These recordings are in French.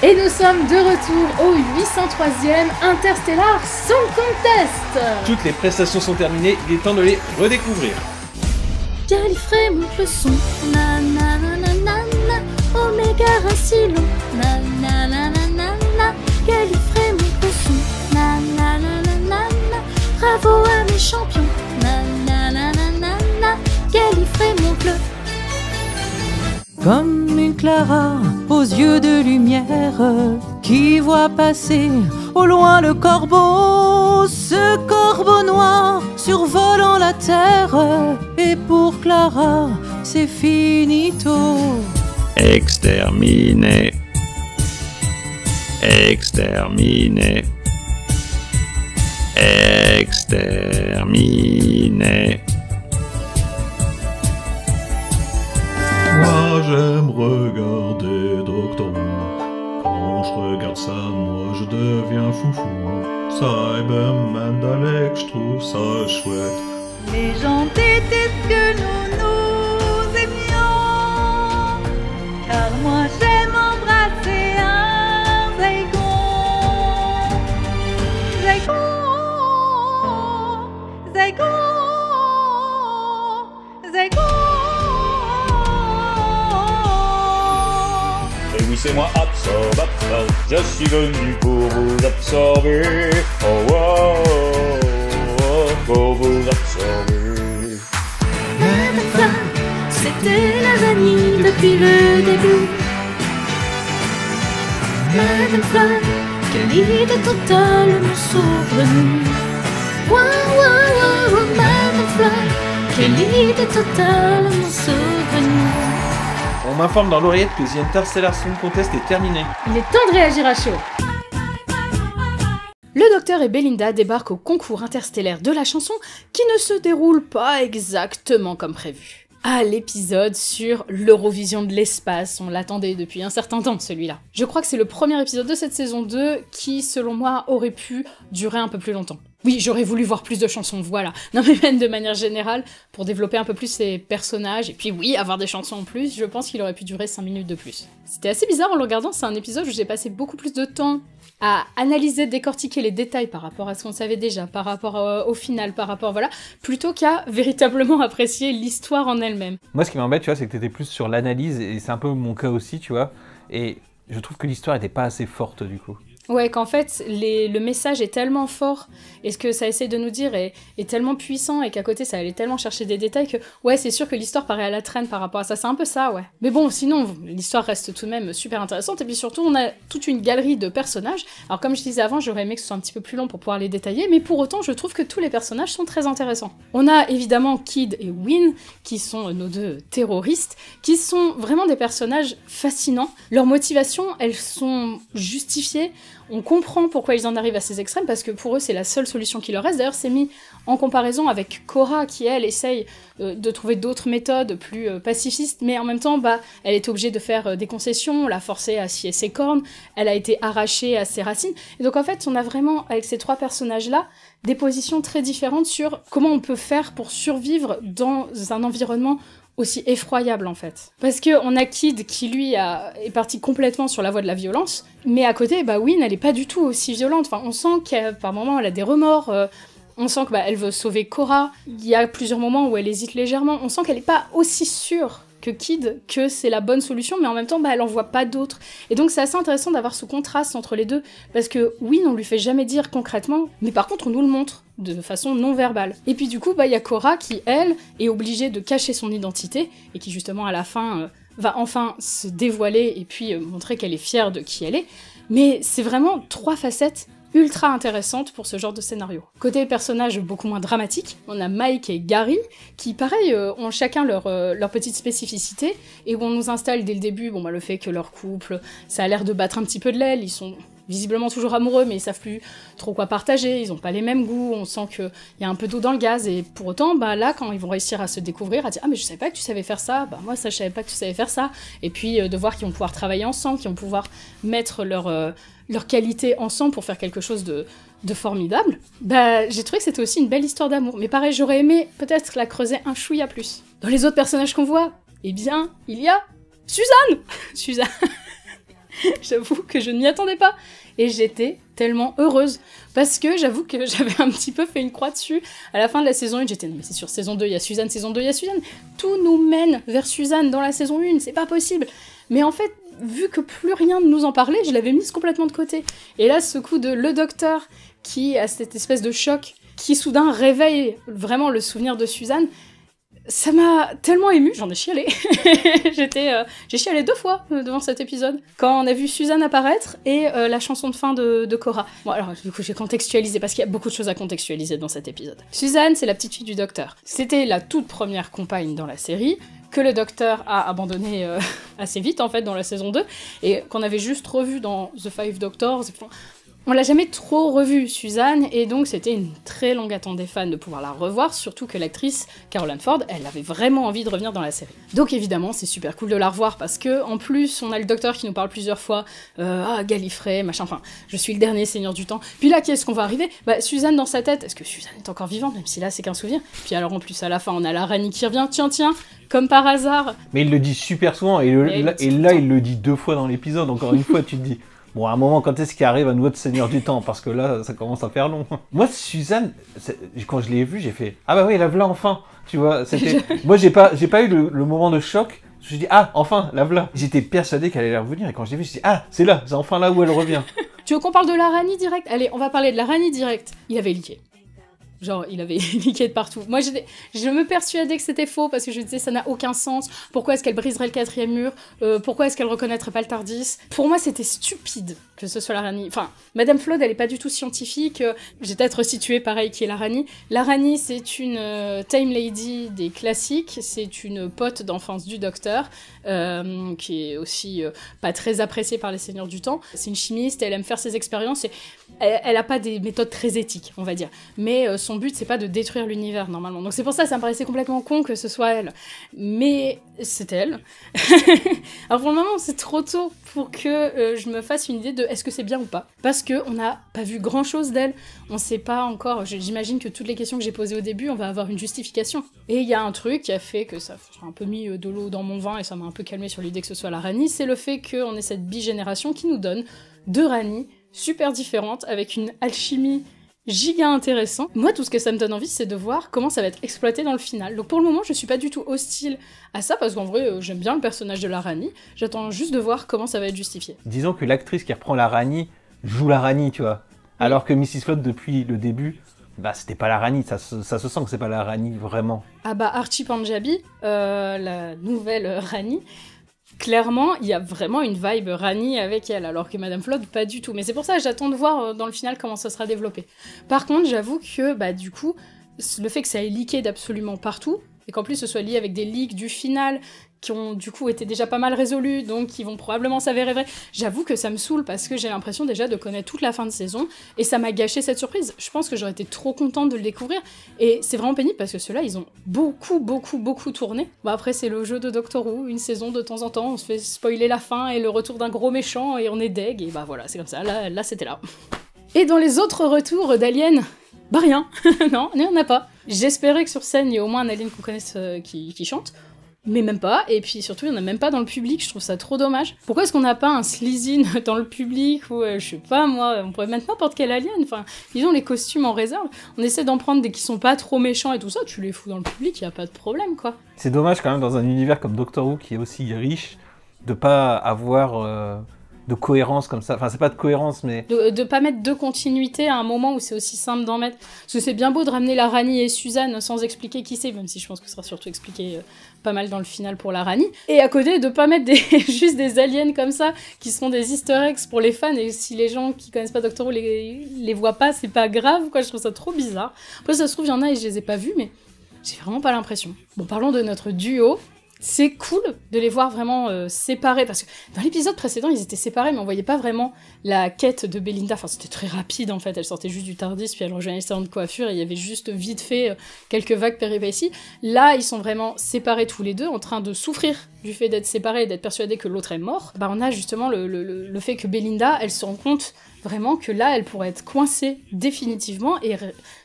Et nous sommes de retour au 803e Interstellar Song Contest. Toutes les prestations sont terminées, il est temps de les redécouvrir. Gallifrey monte le son, na na na na na na, Oméga Racilo, na na na na na na, Gallifrey monte le son, na na na na na na, bravo à mes champions, na na na na na na, Gallifrey monte le. Comme une Clara aux yeux de lumière qui voit passer au loin le corbeau, ce corbeau noir survolant la terre. Et pour Clara, c'est finito. Exterminé. Exterminé. Exterminé. Moi j'aime regarder Doctor Who. Quand je regarde ça, moi je deviens foufou. Cyberman Dalek, je trouve ça chouette. Les gens détestent que nous aimions, car moi j'aime embrasser un Zygon. Zygon, Zygon, Zygon. Et oui, c'est moi, absorbe, absorbe, je suis venu pour vous absorber. Oh, oh, oh, oh, pour vous absorber. Madame Flam, c'était la vanille depuis le début. Madame Flam, quelle idée totalement saugrenue. Waouh, waouh, waouh, Madame Flam, quelle idée totalement saugrenue. On m'informe dans l'oreillette que The Interstellar Song Contest est terminé. Il est temps de réagir à chaud. Le docteur et Belinda débarquent au concours interstellaire de la chanson qui ne se déroule pas exactement comme prévu. Ah, l'épisode sur l'Eurovision de l'espace, on l'attendait depuis un certain temps celui-là. Je crois que c'est le premier épisode de cette saison 2 qui, selon moi, aurait pu durer un peu plus longtemps. Oui, j'aurais voulu voir plus de chansons, voilà. Non mais même de manière générale, pour développer un peu plus ces personnages, et puis oui, avoir des chansons en plus, je pense qu'il aurait pu durer 5 minutes de plus. C'était assez bizarre en le regardant, c'est un épisode où j'ai passé beaucoup plus de temps à analyser, décortiquer les détails par rapport à ce qu'on savait déjà, par rapport au final, par rapport, voilà, plutôt qu'à véritablement apprécier l'histoire en elle-même. Moi, ce qui m'embête, tu vois, c'est que t'étais plus sur l'analyse, et c'est un peu mon cas aussi, tu vois, et je trouve que l'histoire était pas assez forte, du coup. Ouais, qu'en fait, le message est tellement fort, et ce que ça essaie de nous dire est tellement puissant, et qu'à côté, ça allait tellement chercher des détails que, ouais, c'est sûr que l'histoire paraît à la traîne par rapport à ça, c'est un peu ça, ouais. Mais bon, sinon, l'histoire reste tout de même super intéressante, et puis surtout, on a toute une galerie de personnages. Alors comme je disais avant, j'aurais aimé que ce soit un petit peu plus long pour pouvoir les détailler, mais pour autant, je trouve que tous les personnages sont très intéressants. On a évidemment Kid et Wynne, qui sont nos deux terroristes, qui sont vraiment des personnages fascinants. Leurs motivations, elles sont justifiées. On comprend pourquoi ils en arrivent à ces extrêmes, parce que pour eux, c'est la seule solution qui leur reste. D'ailleurs, c'est mis en comparaison avec Cora, qui, elle, essaye de trouver d'autres méthodes plus pacifistes, mais en même temps, bah, elle est obligée de faire des concessions, on l'a forcée à scier ses cornes, elle a été arrachée à ses racines. Et donc, en fait, on a vraiment, avec ces trois personnages-là, des positions très différentes sur comment on peut faire pour survivre dans un environnement aussi effroyable en fait. Parce que on a Kid qui lui est parti complètement sur la voie de la violence, mais à côté, bah Wynne, elle est pas du tout aussi violente. Enfin, on sent qu'à par moments elle a des remords, on sent que bah, elle veut sauver Cora. Il y a plusieurs moments où elle hésite légèrement. On sent qu'elle est pas aussi sûre que Kid, que c'est la bonne solution, mais en même temps, bah, elle en voit pas d'autres. Et donc c'est assez intéressant d'avoir ce contraste entre les deux, parce que Wynne, on lui fait jamais dire concrètement, mais par contre on nous le montre de façon non verbale. Et puis du coup, bah, y a Cora qui, elle, est obligée de cacher son identité, et qui justement à la fin va enfin se dévoiler, et puis montrer qu'elle est fière de qui elle est. Mais c'est vraiment trois facettes ultra intéressante pour ce genre de scénario. Côté personnages beaucoup moins dramatiques, on a Mike et Gary, qui pareil ont chacun leur petite spécificité, et où on nous installe dès le début bon, bah, le fait que leur couple, ça a l'air de battre un petit peu de l'aile, ils sont visiblement toujours amoureux, mais ils savent plus trop quoi partager, ils ont pas les mêmes goûts, on sent qu'il y a un peu d'eau dans le gaz, et pour autant, bah là, quand ils vont réussir à se découvrir, à dire « Ah mais je savais pas que tu savais faire ça, bah moi ça je savais pas que tu savais faire ça », et puis de voir qu'ils vont pouvoir travailler ensemble, qu'ils vont pouvoir mettre leur qualité ensemble pour faire quelque chose de formidable, bah j'ai trouvé que c'était aussi une belle histoire d'amour. Mais pareil, j'aurais aimé peut-être la creuser un chouïa plus. Dans les autres personnages qu'on voit, eh bien, il y a Suzanne. Suzanne J'avoue que je ne m'y attendais pas. Et j'étais tellement heureuse. Parce que j'avoue que j'avais un petit peu fait une croix dessus. À la fin de la saison 1, j'étais, non mais c'est sur saison 2, il y a Suzanne, saison 2, il y a Suzanne. Tout nous mène vers Suzanne dans la saison 1, c'est pas possible. Mais en fait, vu que plus rien ne nous en parlait, je l'avais mise complètement de côté. Et là, ce coup de le docteur qui a cette espèce de choc, qui soudain réveille vraiment le souvenir de Suzanne, ça m'a tellement émue, j'en ai chialé. J'ai chialé 2 fois devant cet épisode. Quand on a vu Suzanne apparaître et la chanson de fin de Cora. Bon alors du coup j'ai contextualisé parce qu'il y a beaucoup de choses à contextualiser dans cet épisode. Suzanne, c'est la petite fille du docteur. C'était la toute première compagne dans la série, que le docteur a abandonné assez vite en fait dans la saison 2, et qu'on avait juste revu dans The Five Doctors. On l'a jamais trop revue, Suzanne, et donc c'était une très longue attente des fans de pouvoir la revoir, surtout que l'actrice Caroline Ford, elle avait vraiment envie de revenir dans la série. Donc évidemment, c'est super cool de la revoir, parce que en plus, on a le docteur qui nous parle plusieurs fois, Gallifrey, machin, enfin, je suis le dernier seigneur du temps. Puis là, qu'est-ce qu'on va arriver ? Bah, Suzanne dans sa tête, est-ce que Suzanne est encore vivante, même si là, c'est qu'un souvenir ? Puis alors, en plus, à la fin, on a la Rani qui revient, tiens, comme par hasard. Mais il le dit super souvent, et là, il le dit 2 fois dans l'épisode, encore une fois, tu te dis... Bon, à un moment, quand est-ce qu'il arrive à nouveau de Seigneur du Temps ? Parce que là, ça commence à faire long. Moi, Suzanne, quand je l'ai vue, j'ai fait « Ah bah oui, la voilà enfin !» Tu vois, c'était... Moi, j'ai pas eu le moment de choc. Je me suis dit « Ah, enfin, la voilà !» J'étais persuadé qu'elle allait revenir. Et quand je l'ai vue, je me suis dit « Ah, c'est enfin là où elle revient !» Tu veux qu'on parle de la Rani direct ? Allez, on va parler de la Rani direct. Il avait leaké. Genre, il avait leaké de partout. Moi, je me persuadais que c'était faux, parce que je me disais, ça n'a aucun sens. Pourquoi est-ce qu'elle briserait le 4e mur ? Pourquoi est-ce qu'elle reconnaîtrait pas le TARDIS ? Pour moi, c'était stupide que ce soit la Rani. Enfin, Madame Flood, elle est pas du tout scientifique. J'ai peut-être resitué pareil qui est la Rani. La Rani, c'est une Time Lady des classiques. C'est une pote d'enfance du docteur, qui est aussi pas très appréciée par les seigneurs du temps. C'est une chimiste, elle aime faire ses expériences, et elle a pas des méthodes très éthiques, on va dire. Mais son but, c'est pas de détruire l'univers, normalement. Donc c'est pour ça que ça me paraissait complètement con que ce soit elle. Mais c'est elle. Alors pour le moment, c'est trop tôt pour que je me fasse une idée de est-ce que c'est bien ou pas. Parce qu'on n'a pas vu grand-chose d'elle. On sait pas encore... J'imagine que toutes les questions que j'ai posées au début, on va avoir une justification. Et il y a un truc qui a fait que ça a un peu mis de l'eau dans mon vin, et ça m'a un peu calmé sur l'idée que ce soit la Rani, c'est le fait qu'on ait cette bigénération qui nous donne 2 Rani super différentes, avec une alchimie giga intéressant. Moi, tout ce que ça me donne envie, c'est de voir comment ça va être exploité dans le final. Donc pour le moment, je suis pas du tout hostile à ça, parce qu'en vrai, j'aime bien le personnage de la Rani. J'attends juste de voir comment ça va être justifié. Disons que l'actrice qui reprend la Rani joue la Rani, tu vois. Alors que Mrs. Flood, depuis le début, bah c'était pas la Rani, ça se sent que c'est pas la Rani, vraiment. Ah bah Archie Panjabi, la nouvelle Rani, clairement, il y a vraiment une vibe Rani avec elle, alors que Madame Flood, pas du tout. Mais c'est pour ça que j'attends de voir dans le final comment ça sera développé. Par contre, j'avoue que, bah du coup, le fait que ça ait leaké d'absolument partout, et qu'en plus ce soit lié avec des leaks du final, qui ont du coup été déjà pas mal résolus, donc qui vont probablement s'avérer vrais, j'avoue que ça me saoule, parce que j'ai l'impression déjà de connaître toute la fin de saison, et ça m'a gâché cette surprise. Je pense que j'aurais été trop contente de le découvrir, et c'est vraiment pénible, parce que ceux-là, ils ont beaucoup tourné. Bon après, c'est le jeu de Doctor Who, une saison de temps en temps, on se fait spoiler la fin, et le retour d'un gros méchant, et on est deg, et bah voilà, c'est comme ça, là c'était là. Et dans les autres retours d'Alien, bah rien, non, il n'y en a pas. J'espérais que sur scène, il y ait au moins un alien qu'on connaisse qui chante, mais même pas, et puis surtout, il n'y en a même pas dans le public, je trouve ça trop dommage. Pourquoi est-ce qu'on n'a pas un Slizine dans le public, ou je sais pas moi, on pourrait mettre n'importe quel alien, enfin, ils ont les costumes en réserve, on essaie d'en prendre des qui sont pas trop méchants et tout ça, tu les fous dans le public, y a pas de problème, quoi. C'est dommage quand même, dans un univers comme Doctor Who, qui est aussi riche, de pas avoir... de cohérence comme ça, enfin c'est pas de cohérence mais... De pas mettre de continuité à un moment où c'est aussi simple d'en mettre, parce que c'est bien beau de ramener la Rani et Suzanne sans expliquer qui c'est, même si je pense que ce sera surtout expliqué pas mal dans le final pour la Rani, et à côté de pas mettre juste des aliens comme ça, qui seront des easter eggs pour les fans, et si les gens qui connaissent pas Doctor Who les voient pas, c'est pas grave quoi, je trouve ça trop bizarre. Après ça se trouve il y en a et je les ai pas vus, mais j'ai vraiment pas l'impression. Bon, parlons de notre duo. C'est cool de les voir vraiment séparés, parce que dans l'épisode précédent, ils étaient séparés, mais on voyait pas vraiment la quête de Belinda. Enfin, c'était très rapide, en fait. Elle sortait juste du TARDIS, puis elle rejoignait le salon de coiffure, et il y avait juste vite fait quelques vagues péripéties. Là, ils sont vraiment séparés tous les deux, en train de souffrir du fait d'être séparés et d'être persuadés que l'autre est mort. Bah, on a justement le fait que Belinda, elle se rend compte vraiment que là, elle pourrait être coincée définitivement, et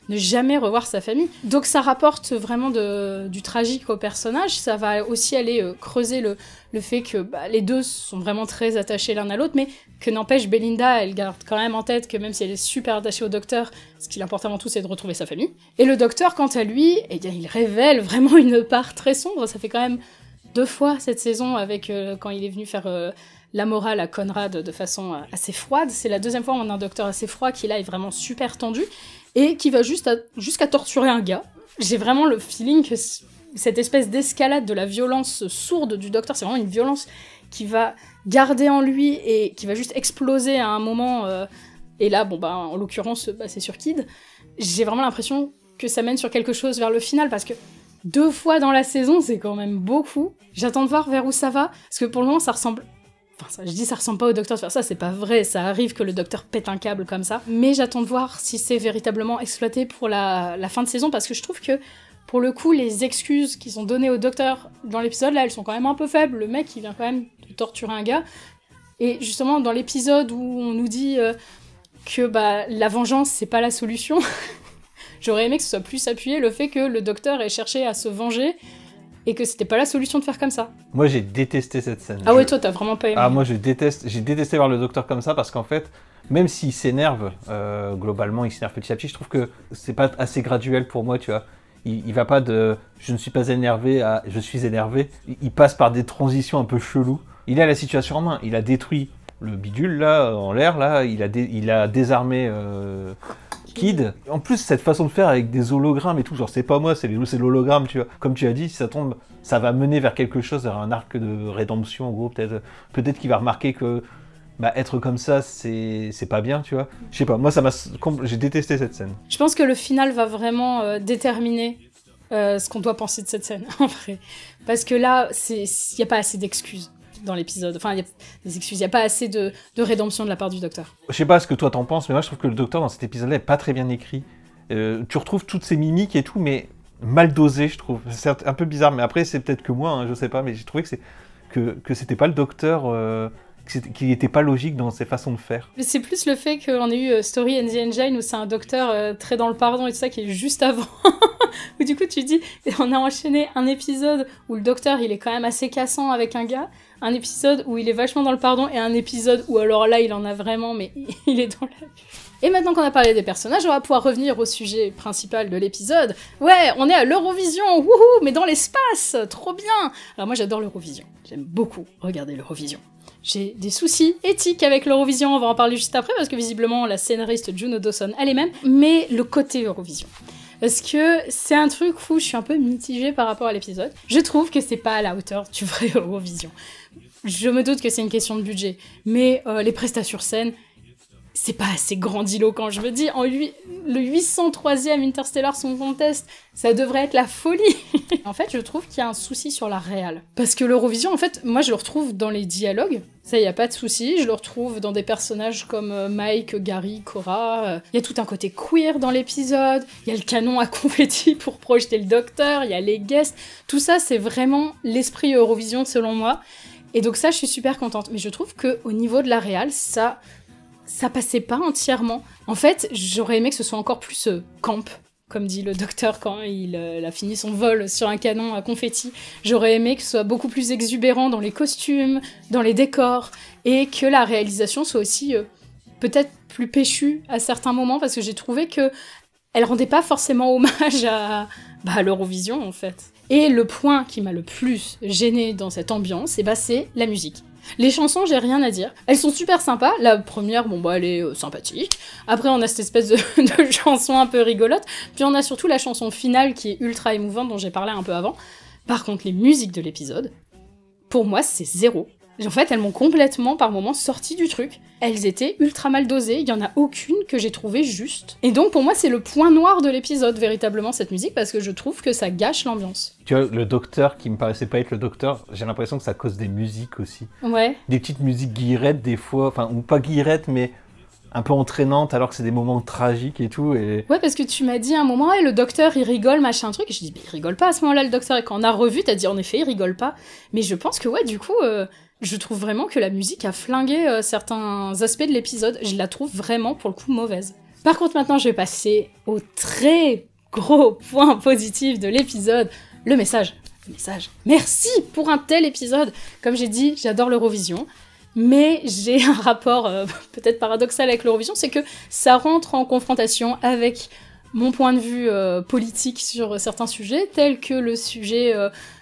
ne jamais revoir sa famille. Donc ça rapporte vraiment du tragique au personnage, ça va aussi aller creuser le fait que les deux sont vraiment très attachés l'un à l'autre, mais que n'empêche Belinda, elle garde quand même en tête que même si elle est super attachée au docteur, ce qui l'importe avant tout c'est de retrouver sa famille. Et le docteur, quant à lui, eh bien, il révèle vraiment une part très sombre, ça fait quand même 2 fois cette saison avec quand il est venu faire la morale à Conrad de façon assez froide. C'est la 2e fois où on a un docteur assez froid qui là est vraiment super tendu et qui va jusqu'à torturer un gars. J'ai vraiment le feeling que cette espèce d'escalade de la violence sourde du docteur, c'est vraiment une violence qui va garder en lui et qui va juste exploser à un moment. Et là, en l'occurrence, c'est sur Kid. J'ai vraiment l'impression que ça mène sur quelque chose vers le final parce que 2 fois dans la saison, c'est quand même beaucoup. J'attends de voir vers où ça va, parce que pour le moment, ça ressemble... Enfin, je dis ça ressemble pas au docteur de faire ça, c'est pas vrai, ça arrive que le docteur pète un câble comme ça. Mais j'attends de voir si c'est véritablement exploité pour la fin de saison, parce que je trouve que, pour le coup, les excuses qu'ils ont données au docteur dans l'épisode, là, elles sont quand même un peu faibles. Le mec, il vient quand même de torturer un gars. Et justement, dans l'épisode où on nous dit que la vengeance, c'est pas la solution... J'aurais aimé que ce soit plus appuyé le fait que le docteur ait cherché à se venger et que c'était pas la solution de faire comme ça. Moi, j'ai détesté cette scène. Ah ouais, toi, t'as vraiment pas aimé. Ah, moi, j'ai détesté voir le docteur comme ça parce qu'en fait, même s'il s'énerve, globalement, il s'énerve petit à petit, je trouve que c'est pas assez graduel pour moi, tu vois. Il va pas de « je ne suis pas énervé » à « je suis énervé ». Il passe par des transitions un peu cheloues. Il a la situation en main. Il a détruit le bidule, là, en l'air, là. Il a désarmé... Kid. En plus, cette façon de faire avec des hologrammes et tout, genre c'est pas moi, c'est l'hologramme, tu vois. Comme tu as dit, si ça tombe, ça va mener vers quelque chose, vers un arc de rédemption, en gros, peut-être qu'il va remarquer que être comme ça, c'est pas bien, tu vois. Je sais pas, moi j'ai détesté cette scène. Je pense que le final va vraiment déterminer ce qu'on doit penser de cette scène, en vrai. Parce que là, il y a pas assez d'excuses dans l'épisode. Enfin, il y a des excuses, il n'y a pas assez de rédemption de la part du docteur. Je sais pas ce que toi t'en penses, mais moi je trouve que le docteur dans cet épisode-là est pas très bien écrit. Tu retrouves toutes ces mimiques et tout, mais mal dosé, je trouve. C'est un peu bizarre, mais après c'est peut-être que moi, hein, je sais pas, mais j'ai trouvé que c'était pas le docteur, qu'il était pas logique dans ses façons de faire. Mais c'est plus le fait qu'on ait eu Story and the Engine où c'est un docteur très dans le pardon et tout ça qui est juste avant. Où du coup tu dis, on a enchaîné un épisode où le docteur il est quand même assez cassant avec un gars, un épisode où il est vachement dans le pardon et un épisode où alors là il en a vraiment, mais il est dans la... Et maintenant qu'on a parlé des personnages, on va pouvoir revenir au sujet principal de l'épisode. Ouais, on est à l'Eurovision, wouhou, mais dans l'espace, trop bien. Alors moi j'adore l'Eurovision, j'aime beaucoup regarder l'Eurovision. J'ai des soucis éthiques avec l'Eurovision, on va en parler juste après, parce que visiblement la scénariste Juno Dawson, elle est même, mais le côté Eurovision. Parce que c'est un truc où je suis un peu mitigée par rapport à l'épisode. Je trouve que c'est pas à la hauteur du vrai Eurovision. Je me doute que c'est une question de budget, mais les prestations sur scène, c'est pas assez grandiloquent. Je me dis, le 803e Interstellar Song Contest, ça devrait être la folie. En fait, je trouve qu'il y a un souci sur la réal. Parce que l'Eurovision, en fait, moi je le retrouve dans les dialogues. Ça, y a pas de souci. Je le retrouve dans des personnages comme Mike, Gary, Cora. Il y a tout un côté queer dans l'épisode. Il y a le canon à confetti pour projeter le docteur. Il y a les guests. Tout ça, c'est vraiment l'esprit Eurovision, selon moi. Et donc ça, je suis super contente. Mais je trouve qu'au niveau de la réal, ça passait pas entièrement. En fait, j'aurais aimé que ce soit encore plus camp, comme dit le docteur quand il a fini son vol sur un canon à confetti. J'aurais aimé que ce soit beaucoup plus exubérant dans les costumes, dans les décors, et que la réalisation soit aussi peut-être plus péchue à certains moments, parce que j'ai trouvé que elle rendait pas forcément hommage à l'Eurovision, en fait. Et le point qui m'a le plus gêné dans cette ambiance, c'est la musique. Les chansons, j'ai rien à dire. Elles sont super sympas. La première, elle est sympathique. Après, on a cette espèce de chanson un peu rigolote. Puis on a surtout la chanson finale qui est ultra émouvante, dont j'ai parlé un peu avant. Par contre, les musiques de l'épisode, pour moi, c'est 0. En fait, elles m'ont complètement, par moments, sorti du truc. Elles étaient ultra mal dosées, il y en a aucune que j'ai trouvée juste. Et donc, pour moi, c'est le point noir de l'épisode, véritablement, cette musique, parce que je trouve que ça gâche l'ambiance. Tu vois, le docteur, qui me paraissait pas être le docteur, j'ai l'impression que ça cause des musiques aussi. Ouais. Des petites musiques guillerettes, des fois, enfin, ou pas guillerettes, mais un peu entraînantes, alors que c'est des moments tragiques et tout. Et... Ouais, parce que tu m'as dit à un moment, le docteur, il rigole, machin, truc, et je dis, il rigole pas à ce moment-là, le docteur, et quand on a revu, t'as dit, en effet, il rigole pas. Mais je pense que, du coup... Je trouve vraiment que la musique a flingué certains aspects de l'épisode. Je la trouve vraiment, pour le coup, mauvaise. Par contre, maintenant, je vais passer au très gros point positif de l'épisode, le message. Le message. Merci pour un tel épisode. Comme j'ai dit, j'adore l'Eurovision. Mais j'ai un rapport peut-être paradoxal avec l'Eurovision, c'est que ça rentre en confrontation avec mon point de vue politique sur certains sujets, tels que le sujet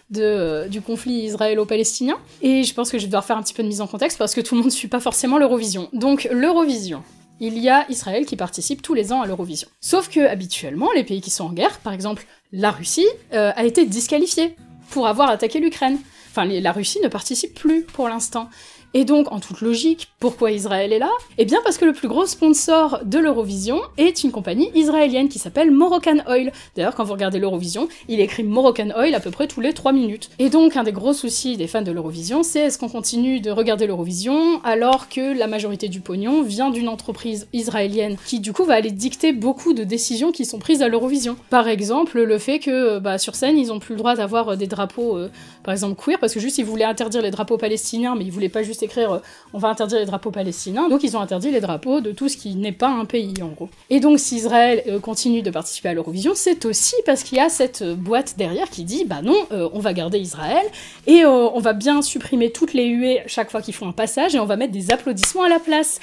du conflit israélo-palestinien. Et je pense que je vais devoir faire un petit peu de mise en contexte, parce que tout le monde ne suit pas forcément l'Eurovision. Donc l'Eurovision, il y a Israël qui participe tous les ans à l'Eurovision. Sauf que, habituellement, les pays qui sont en guerre, par exemple la Russie, a été disqualifiée pour avoir attaqué l'Ukraine. Enfin, la Russie ne participe plus pour l'instant. Et donc, en toute logique, pourquoi Israël est là? Eh bien parce que le plus gros sponsor de l'Eurovision est une compagnie israélienne qui s'appelle Moroccan Oil. D'ailleurs, quand vous regardez l'Eurovision, il est écrit Moroccan Oil à peu près tous les 3 minutes. Et donc, un des gros soucis des fans de l'Eurovision, c'est est-ce qu'on continue de regarder l'Eurovision alors que la majorité du pognon vient d'une entreprise israélienne qui, du coup, va aller dicter beaucoup de décisions qui sont prises à l'Eurovision. Par exemple, le fait que, sur scène, ils ont plus le droit d'avoir des drapeaux, par exemple, queer, parce que juste, ils voulaient interdire les drapeaux palestiniens, mais ils voulaient pas juste écrire on va interdire les drapeaux palestiniens, donc ils ont interdit les drapeaux de tout ce qui n'est pas un pays en gros. Et donc si Israël continue de participer à l'Eurovision, c'est aussi parce qu'il y a cette boîte derrière qui dit bah non, on va garder Israël et on va bien supprimer toutes les huées chaque fois qu'ils font un passage et on va mettre des applaudissements à la place.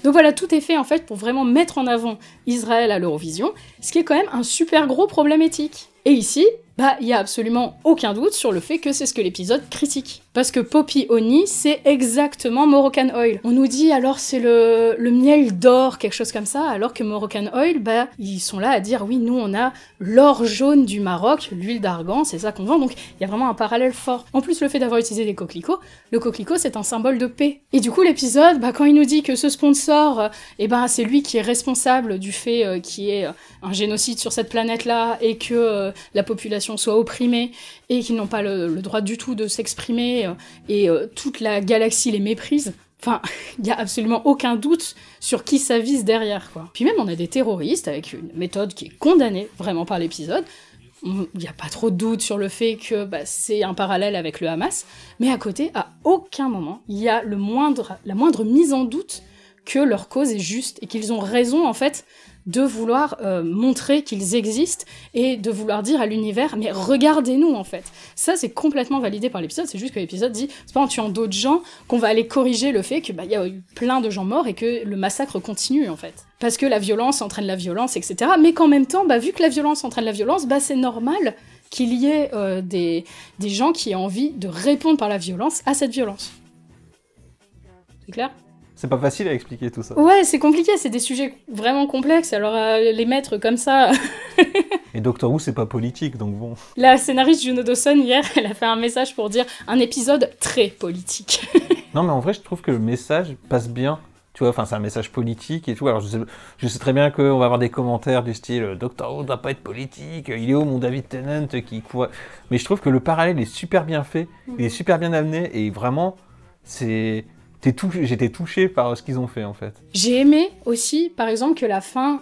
Donc voilà, tout est fait en fait pour vraiment mettre en avant Israël à l'Eurovision, ce qui est quand même un super gros problème éthique. Et ici, il y a absolument aucun doute sur le fait que c'est ce que l'épisode critique. Parce que Poppy Honey, c'est exactement Moroccan Oil. On nous dit alors c'est le miel d'or, quelque chose comme ça, alors que Moroccan Oil, ils sont là à dire oui, nous on a l'or jaune du Maroc, l'huile d'argan, c'est ça qu'on vend, donc il y a vraiment un parallèle fort. En plus, le fait d'avoir utilisé des coquelicots, le coquelicot c'est un symbole de paix. Et du coup, l'épisode, quand il nous dit que ce sponsor, c'est lui qui est responsable du fait qu'il y ait un génocide sur cette planète-là et que la population soit opprimée et qu'ils n'ont pas le droit du tout de s'exprimer et toute la galaxie les méprise. Enfin, il y a absolument aucun doute sur qui ça vise derrière, quoi. Puis même, on a des terroristes avec une méthode qui est condamnée vraiment par l'épisode. Il n'y a pas trop de doute sur le fait que c'est un parallèle avec le Hamas, mais à côté, à aucun moment, il y a la moindre mise en doute que leur cause est juste et qu'ils ont raison, en fait, de vouloir montrer qu'ils existent et de vouloir dire à l'univers mais regardez-nous en fait. Ça c'est complètement validé par l'épisode, c'est juste que l'épisode dit c'est pas en tuant d'autres gens qu'on va aller corriger le fait que y a eu plein de gens morts et que le massacre continue en fait. Parce que la violence entraîne la violence, etc. Mais qu'en même temps, vu que la violence entraîne la violence, c'est normal qu'il y ait des gens qui aient envie de répondre par la violence à cette violence. C'est clair ? C'est pas facile à expliquer tout ça. Ouais, c'est compliqué, c'est des sujets vraiment complexes, alors les mettre comme ça... Et Doctor Who, c'est pas politique, donc bon... La scénariste Juno Dawson, hier, elle a fait un message pour dire un épisode très politique. Non, mais en vrai, je trouve que le message passe bien. Tu vois, c'est un message politique et tout. Alors, je sais très bien qu'on va avoir des commentaires du style « Doctor Who doit pas être politique, il est où mon David Tennant qui... » Mais je trouve que le parallèle est super bien fait, il est super bien amené, et vraiment, j'étais touché par ce qu'ils ont fait, en fait. J'ai aimé aussi, par exemple, que la fin,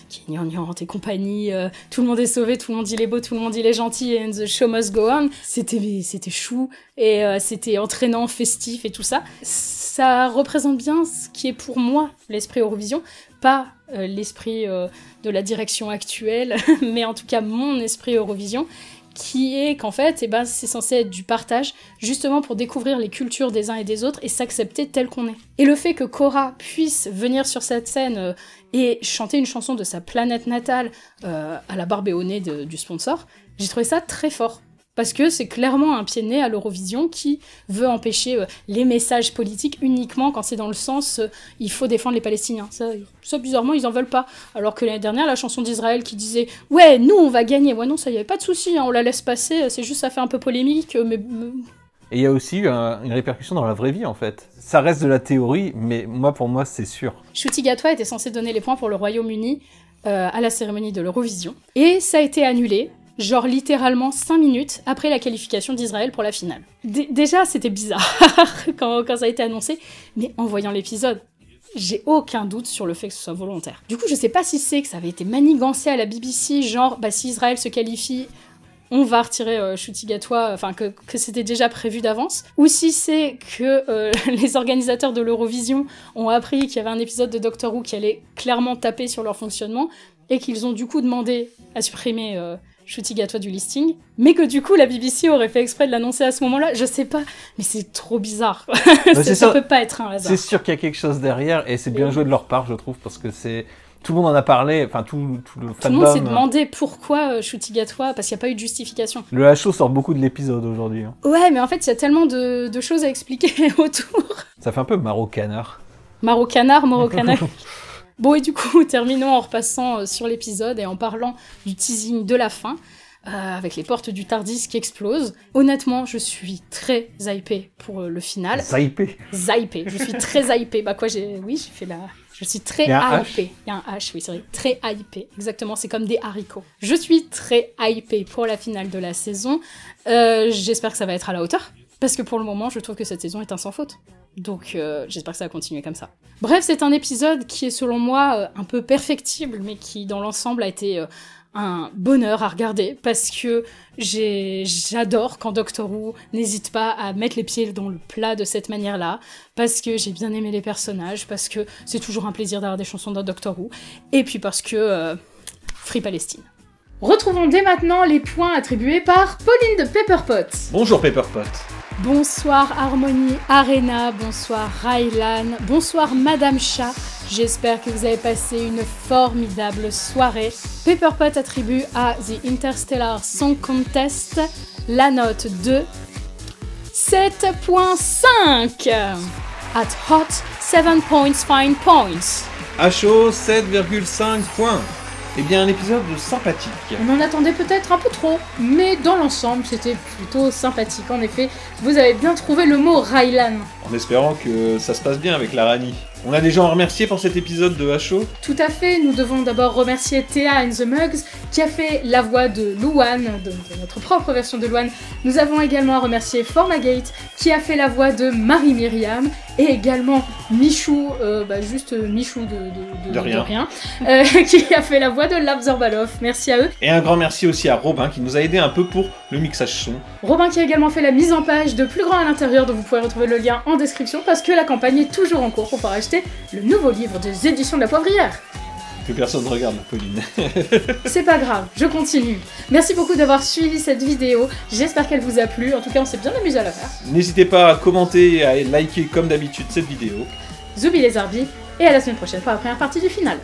qui est gnangnante et compagnie, tout le monde est sauvé, tout le monde il est beau, tout le monde il est gentil, and the show must go on, c'était chou, et c'était entraînant, festif et tout ça. Ça représente bien ce qui est pour moi l'esprit Eurovision, pas l'esprit de la direction actuelle, mais en tout cas mon esprit Eurovision, qui est qu'en fait, c'est censé être du partage, justement pour découvrir les cultures des uns et des autres et s'accepter tel qu'on est. Et le fait que Cora puisse venir sur cette scène et chanter une chanson de sa planète natale à la barbe et au nez du sponsor, j'ai trouvé ça très fort. Parce que c'est clairement un pied de nez à l'Eurovision qui veut empêcher les messages politiques uniquement quand c'est dans le sens il faut défendre les Palestiniens. Ça, bizarrement, ils en veulent pas. Alors que l'année dernière, la chanson d'Israël qui disait « Ouais, nous, on va gagner !» Ouais, non, ça y avait pas de souci, on la laisse passer, c'est juste ça fait un peu polémique, mais... Et il y a aussi une répercussion dans la vraie vie, en fait. Ça reste de la théorie, mais pour moi, c'est sûr. Ncuti Gatwa était censé donner les points pour le Royaume-Uni à la cérémonie de l'Eurovision. Et ça a été annulé. Genre littéralement 5 minutes après la qualification d'Israël pour la finale. Déjà, c'était bizarre quand ça a été annoncé, mais en voyant l'épisode, j'ai aucun doute sur le fait que ce soit volontaire. Du coup, je sais pas si c'est que ça avait été manigancé à la BBC, genre, si Israël se qualifie, on va retirer Shooty-Gatwa, enfin que c'était déjà prévu d'avance, ou si c'est que les organisateurs de l'Eurovision ont appris qu'il y avait un épisode de Doctor Who qui allait clairement taper sur leur fonctionnement, et qu'ils ont du coup demandé à supprimer Shooty-Gatwa du listing, mais que du coup la BBC aurait fait exprès de l'annoncer à ce moment-là, je sais pas, mais c'est trop bizarre. Ça peut pas être un hasard. C'est sûr qu'il y a quelque chose derrière, et c'est bien joué de leur part, je trouve, parce que c'est... Tout le monde en a parlé, enfin tout le fandom... Tout le monde s'est demandé pourquoi Shooty-Gatwa, parce qu'il n'y a pas eu de justification. Le HO sort beaucoup de l'épisode aujourd'hui. Hein. Ouais, mais en fait, il y a tellement de choses à expliquer autour. Ça fait un peu Maro-Canard. Maro-Canard. Bon, et du coup, terminons en repassant sur l'épisode et en parlant du teasing de la fin, avec les portes du TARDIS qui explosent. Honnêtement, je suis très hypée pour le final. Hypée. Je suis très hypée. Bah quoi, j'ai fait la... Je suis très hypée. Il y a un H, oui, c'est vrai. Très hypée. Exactement, c'est comme des haricots. Je suis très hypée pour la finale de la saison. J'espère que ça va être à la hauteur. Parce que pour le moment, je trouve que cette saison est un sans faute. Donc j'espère que ça va continuer comme ça. Bref, c'est un épisode qui est selon moi un peu perfectible, mais qui dans l'ensemble a été un bonheur à regarder, parce que j'adore quand Doctor Who n'hésite pas à mettre les pieds dans le plat de cette manière-là, parce que j'ai bien aimé les personnages, parce que c'est toujours un plaisir d'avoir des chansons dans Doctor Who, et puis parce que Free Palestine. Retrouvons dès maintenant les points attribués par Pauline de Pepperpot. Bonjour Pepperpot. Bonsoir Harmonie Arena, bonsoir Rylan, bonsoir Madame Chat. J'espère que vous avez passé une formidable soirée. Pepperpot attribue à The Interstellar Song Contest la note de 7.5 at hot 7.5 points. À chaud, 7,5 points. Eh bien, un épisode sympathique. On en attendait peut-être un peu trop, mais dans l'ensemble, c'était plutôt sympathique. En effet, vous avez bien trouvé le mot Rylan. En espérant que ça se passe bien avec la Rani. On a des gens à remercier pour cet épisode de HO. Tout à fait, nous devons d'abord remercier Théa and the Mugs, qui a fait la voix de Luan, de notre propre version de Luan. Nous avons également à remercier Formagate, qui a fait la voix de Marie-Myriam, et également Michou, juste Michou de rien. Qui a fait la voix de Labzorbalov. Merci à eux. Et un grand merci aussi à Robin, qui nous a aidé un peu pour le mixage son. Robin qui a également fait la mise en page de Plus Grand à l'intérieur, dont vous pouvez retrouver le lien en description, parce que la campagne est toujours en cours pour pouvoir acheter le nouveau livre des éditions de la Poivrière. Que personne ne regarde, Pauline. C'est pas grave, je continue. Merci beaucoup d'avoir suivi cette vidéo, j'espère qu'elle vous a plu, en tout cas on s'est bien amusé à la faire. N'hésitez pas à commenter et à liker comme d'habitude cette vidéo. Zoubi les Arbi, et à la semaine prochaine pour la première partie du final.